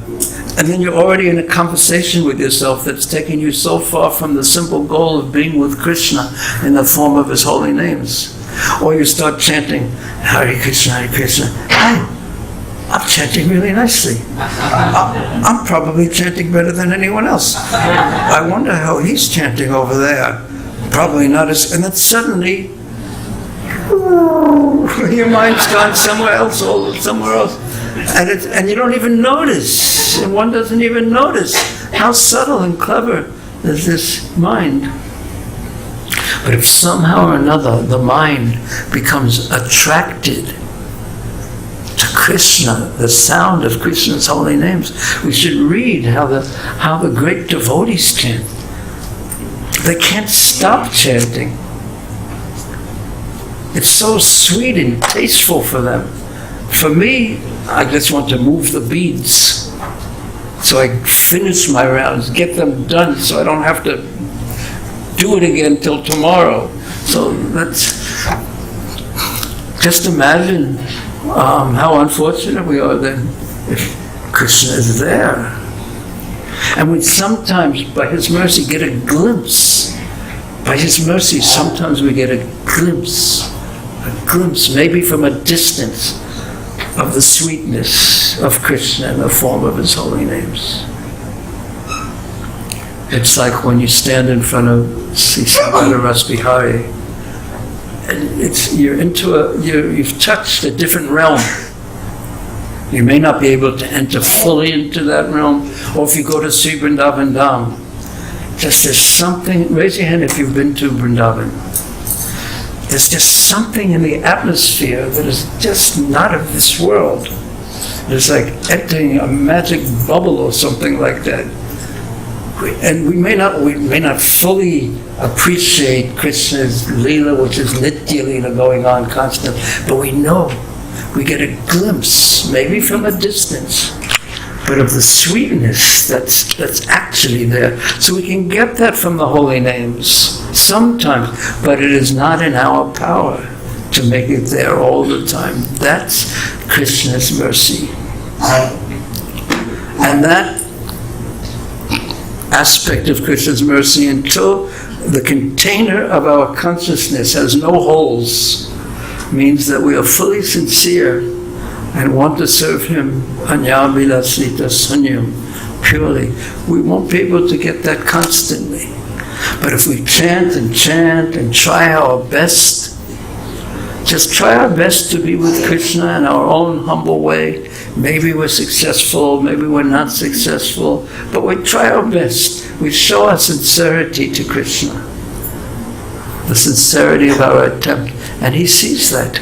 And then you're already in a conversation with yourself that's taking you so far from the simple goal of being with Krishna in the form of his holy names. Or you start chanting, Hare Krishna, Hare Krishna. I'm chanting really nicely. I'm probably chanting better than anyone else. I wonder how he's chanting over there. Probably not as... And then suddenly, your mind's gone somewhere else. And you don't even notice. And one doesn't even notice how subtle and clever is this mind. But if somehow or another the mind becomes attracted to Krishna, the sound of Krishna's holy names, we should read how the great devotees chant. They can't stop chanting. It's so sweet and tasteful for them. For me, I just want to move the beads. So I finish my rounds, get them done so I don't have to do it again till tomorrow. So that's... Just imagine how unfortunate we are then if Krishna is there. And we sometimes, by His mercy, get a glimpse. By His mercy, sometimes we get a glimpse, maybe from a distance, of the sweetness of Krishna in the form of His holy names. It's like when you stand in front of Sri Ras Bihari, and you've touched a different realm. You may not be able to enter fully into that realm, or if you go to Sri Vrindavan Dham, there's something, raise your hand if you've been to Vrindavan. There's just something in the atmosphere that is just not of this world. It's like entering a magic bubble or something like that. And we may not fully appreciate Krishna's Leela, which is Nitya Leela going on constantly, but we know, we get a glimpse, maybe from a distance, but of the sweetness that's actually there. So we can get that from the holy names sometimes, but it is not in our power to make it there all the time. That's Krishna's mercy. And that aspect of Krishna's mercy, until the container of our consciousness has no holes, means that we are fully sincere and want to serve Him anyavilasita sunyam, purely. We won't be able to get that constantly. But if we chant and try our best, just try our best to be with Krishna in our own humble way. Maybe we're successful, maybe we're not successful, but we try our best. We show our sincerity to Krishna, the sincerity of our attempt, and He sees that.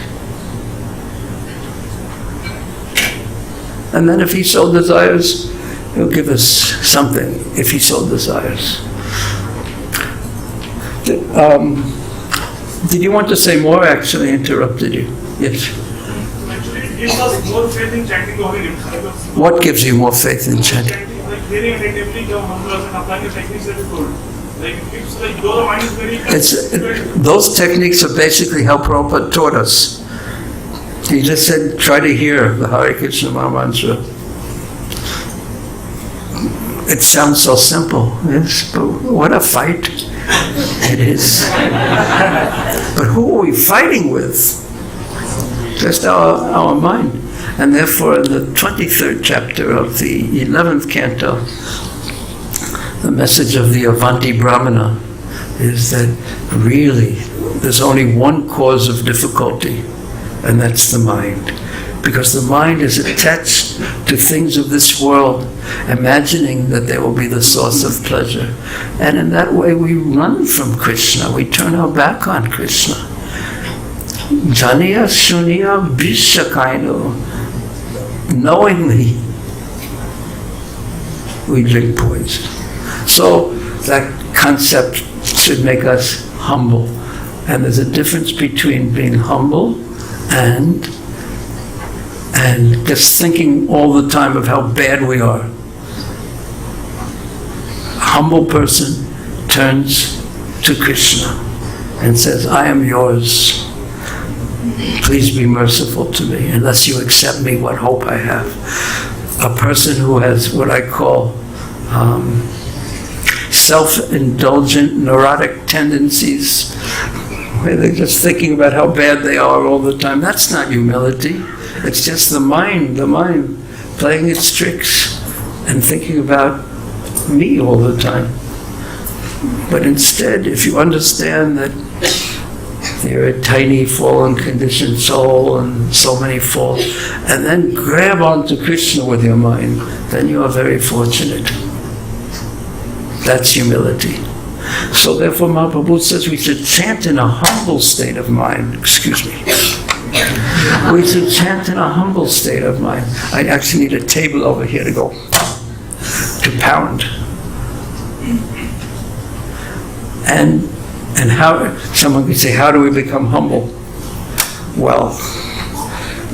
And then if He so desires, He'll give us something, if He so desires. Did you want to say more? Actually, interrupted you. Yes. Actually, it gives us more faith in chanting the holy names. What gives you more faith in chanting? Like hearing attentively the mantras and applying the techniques that you told. Like it gives, like though the mind is very... Those techniques are basically how Prabhupada taught us. He just said, try to hear the Hare Krishna Mantra. It sounds so simple, yes, but what a fight it is. But who are we fighting with? Just our mind. And therefore, in the 23rd chapter of the 11th canto, the message of the Avanti Brahmana is that really there's only one cause of difficulty, and that's the mind. Because the mind is attached to things of this world, imagining that they will be the source of pleasure. And in that way we run from Krishna, we turn our back on Krishna. Janiya Shuniya Bishakaino. Knowingly, we drink poison. So that concept should make us humble. And there's a difference between being humble and just thinking all the time of how bad we are. A humble person turns to Krishna and says, I am yours. Please be merciful to me. Unless you accept me, what hope I have. A person who has what I call self-indulgent neurotic tendencies, where they're just thinking about how bad they are all the time. That's not humility. It's just the mind playing its tricks and thinking about me all the time. But instead, if you understand that you're a tiny, fallen, conditioned soul and so many faults, and then grab onto Krishna with your mind, then you are very fortunate. That's humility. So therefore Mahaprabhu says we should chant in a humble state of mind. Excuse me. We should chant in a humble state of mind. I actually need a table over here to go, to pound. And how, someone could say, how do we become humble? Well,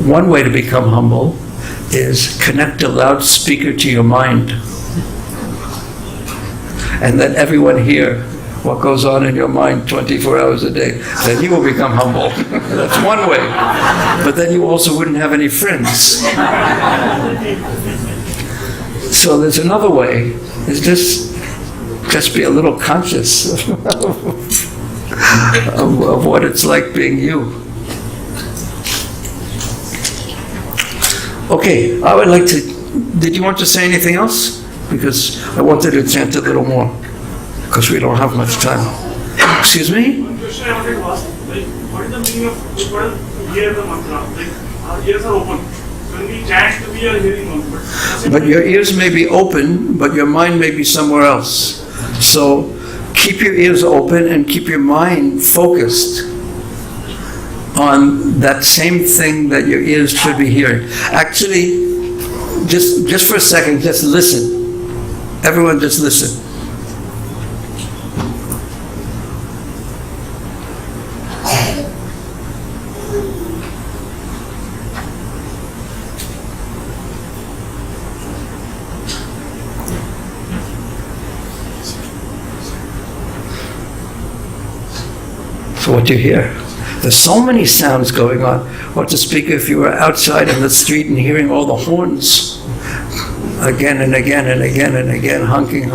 one way to become humble is connect a loudspeaker to your mind and let everyone hear what goes on in your mind 24 hours a day. Then you will become humble. That's one way. But then you also wouldn't have any friends. So there's another way, is just be a little conscious of what it's like being you. Okay, I would like to, did you want to say anything else? Because I wanted to chant a little more, because we don't have much time. Excuse me? One question I wanted to ask, like, what is the meaning of, what is hear the mantra? Like, our ears are open. When we chant, we are hearing mantra. But your ears may be open, but your mind may be somewhere else. So keep your ears open and keep your mind focused on that same thing that your ears should be hearing. Actually, just for a second, just listen. Everyone just listen. So what do you hear? There's so many sounds going on. What to speak if you were outside in the street and hearing all the horns again and again and again and again, honking.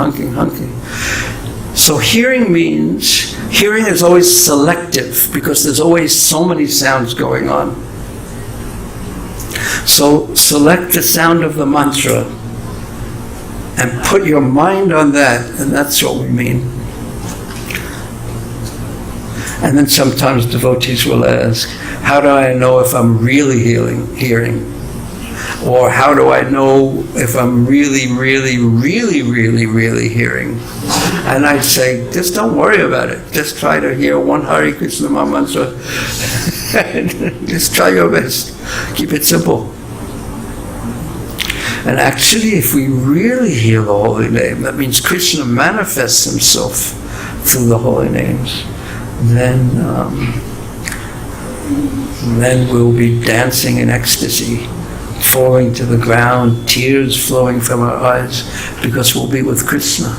So hearing is always selective because there's always so many sounds going on. So select the sound of the mantra and put your mind on that, and that's what we mean. And then sometimes devotees will ask, how do I know if I'm really hearing? Or how do I know if I'm really hearing? And I say, just don't worry about it. Just try to hear one Hare Krishna mantra. Just try your best. Keep it simple. And actually, if we really hear the holy name, that means Krishna manifests himself through the holy names. Then we'll be dancing in ecstasy, falling to the ground, tears flowing from our eyes, because we'll be with Krishna.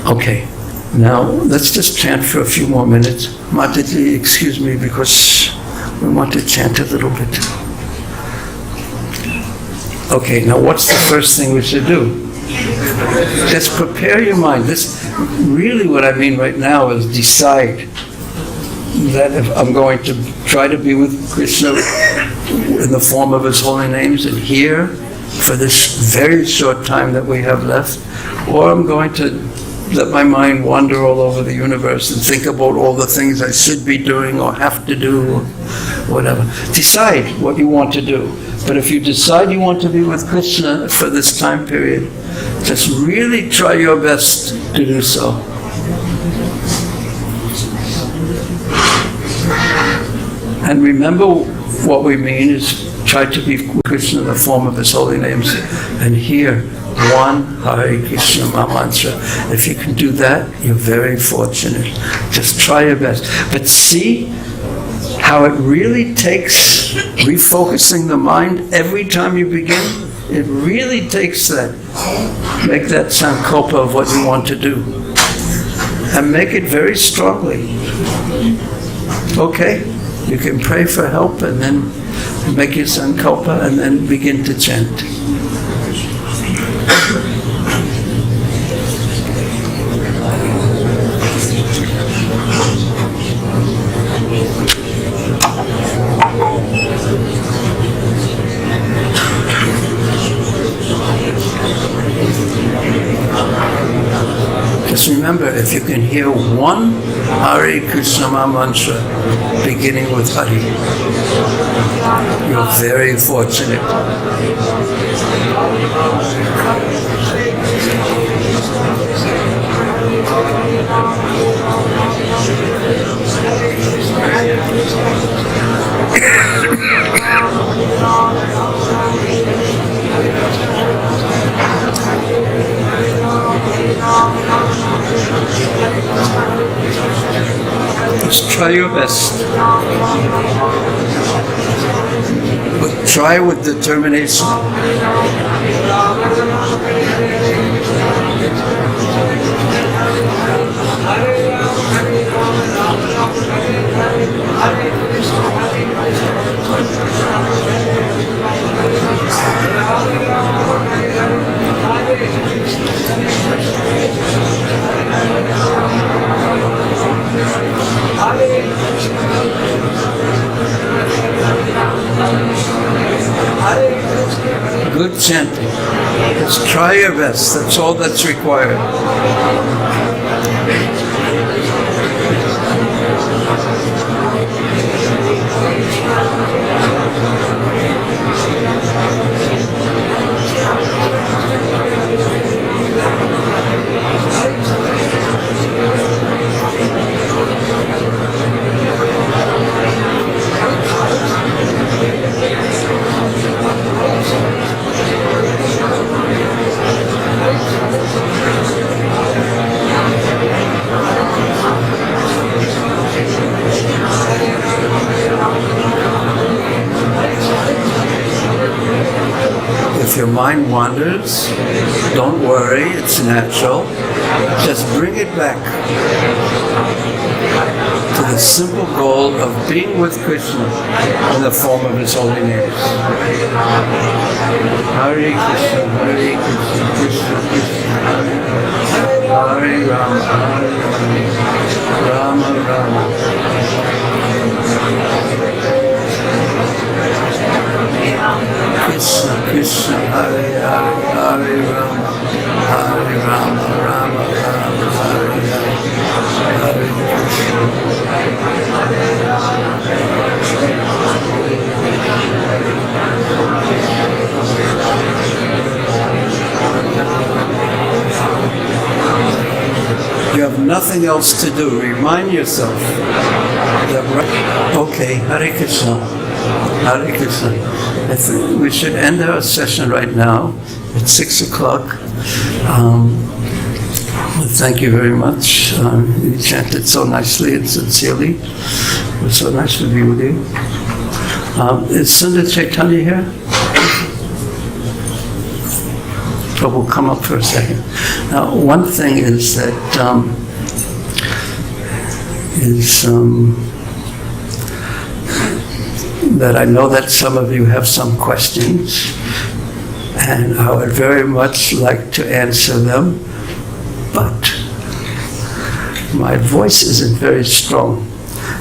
Okay, now let's just chant for a few more minutes. Mataji, excuse me, because we want to chant a little bit. Okay, now what's the first thing we should do? Just prepare your mind. This really what I mean right now is decide that if I'm going to try to be with Krishna in the form of his holy names and here for this very short time that we have left, or I'm going to let my mind wander all over the universe and think about all the things I should be doing or have to do or whatever. Decide what you want to do. But if you decide you want to be with Krishna for this time period, just really try your best to do so. And remember, what we mean is try to be Krishna in the form of His holy names and hear one Hare Krishna mantra. If you can do that, you're very fortunate. Just try your best. But see how it really takes refocusing the mind every time you begin. It really takes that. Make that sankalpa of what you want to do. And make it very strongly. Okay? You can pray for help and then make your sankalpa and then begin to chant. Just remember, if you can hear one Hare Krishna mantra beginning with Hari, you're very fortunate. Just try your best. But try with determination. Good chanting. Just try your best. That's all that's required. If your mind wanders, don't worry, it's natural. Just bring it back to the simple goal of being with Krishna in the form of His holy names. Hare Krishna, Hare Krishna, Krishna Krishna, Hare Rama, Hare Rama, Rama Rama. Krishna, Krishna, Hare Hare, Hare Rama, Hare Rama, Rama Rama, Hare Hare, Hare Krishna. You have nothing else to do. Remind yourself that, okay, Hare Krishna, Hare Krishna. I think we should end our session right now at 6 o'clock. Thank you very much. You chanted so nicely and sincerely. It was so nice to be with you. Is Sundar Chaitanya here? Prabhu, come up for a second. Now, one thing is that that I know that some of you have some questions, and I would very much like to answer them, but my voice isn't very strong.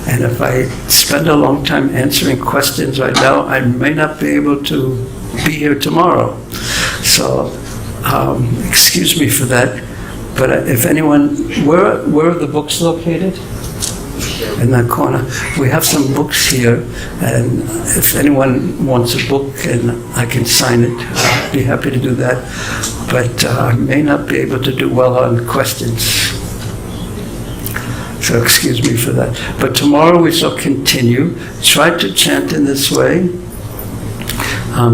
And if I spend a long time answering questions right now, I may not be able to be here tomorrow. So, excuse me for that. But if anyone, where are the books located? In that corner. We have some books here, and if anyone wants a book and I can sign it, I'd be happy to do that. But I may not be able to do well on questions. So excuse me for that. But tomorrow we shall continue. Try to chant in this way.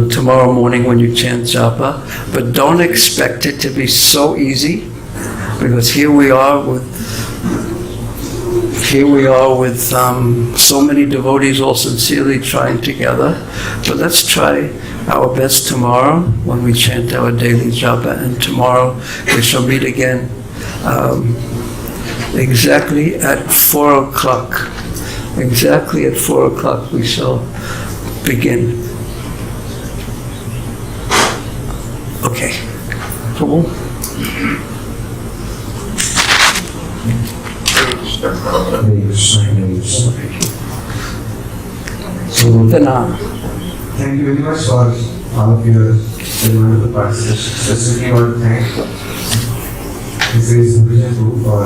Tomorrow morning when you chant Japa. But don't expect it to be so easy, because here we are with so many devotees all sincerely trying together. But let's try our best tomorrow when we chant our daily japa, and tomorrow we shall meet again exactly at 4 o'clock. Exactly at 4 o'clock we shall begin. Okay. Prabhu? So, thank you very much for all of your wonderful participation. Specifically, I want to thank Mrs. Bhurijana for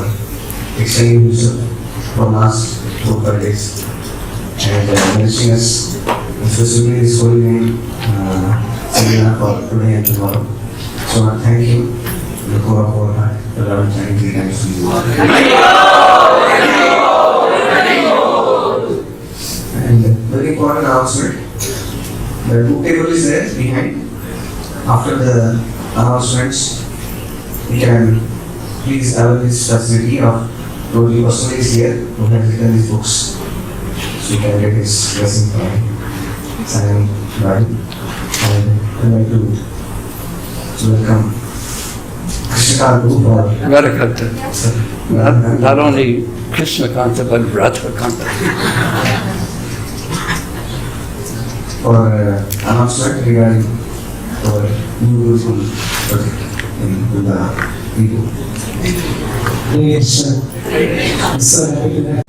extending himself for last 4 days and nourishing us, specifically this holy name seminar for today and tomorrow. So, I thank you in the core of our heart for our time. Thanks to you. And very important announcement. The book table is there behind. After the announcements, you can please have this facility of Prabhu personally is here who has written these books. So you can get his blessing from Sam, right? And I'd like to welcome Krishna Prabhu for Radhakanta. Not only Krishna Kanta, but Radhakanta. For announcement regarding our new beautiful project in Buddha. Yes, sir. So happy to